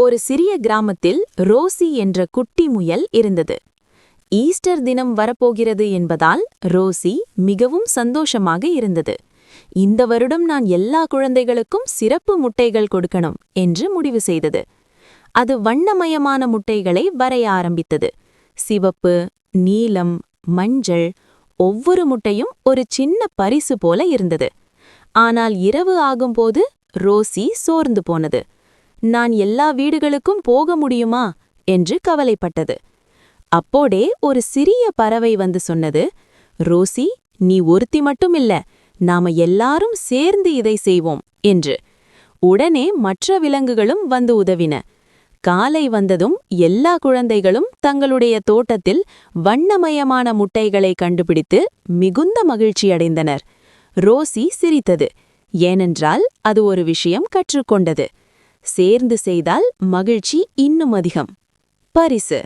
ஒரு சிறிய கிராமத்தில் ரோசி என்ற குட்டி முயல் இருந்தது. ஈஸ்டர் தினம் வரப்போகிறது என்பதால் ரோசி மிகவும் சந்தோஷமாக இருந்தது. இந்த வருடம் நான் எல்லா குழந்தைகளுக்கும் சிறப்பு முட்டைகள் கொடுக்கணும் என்று முடிவு செய்தது. அது வண்ணமயமான முட்டைகளை வரைய ஆரம்பித்தது. சிவப்பு, நீலம், மஞ்சள், ஒவ்வொரு முட்டையும் ஒரு சின்ன பரிசு போல இருந்தது. ஆனால் இரவு ஆகும்போது ரோசி சோர்ந்து போனது. நான் எல்லா வீடுகளுக்கும் போக முடியுமா என்று கவலைப்பட்டது. அப்போடே ஒரு சிறிய பறவை வந்து சொன்னது, ரோசி, நீ ஒருத்தி மட்டும் இல்ல, நாம எல்லாரும் சேர்ந்து இதை செய்வோம் என்று. உடனே மற்ற விலங்குகளும் வந்து உதவின. காலை வந்ததும் எல்லா குழந்தைகளும் தங்களுடைய தோட்டத்தில் வண்ணமயமான முட்டைகளை கண்டுபிடித்து மிகுந்த மகிழ்ச்சியடைந்தனர். ரோசி சிரித்தது, ஏனென்றால் அது ஒரு விஷயம் கற்றுக்கொண்டது. சேர்ந்து செய்தால் மகிழ்ச்சி இன்னும் அதிகம். பரிசு.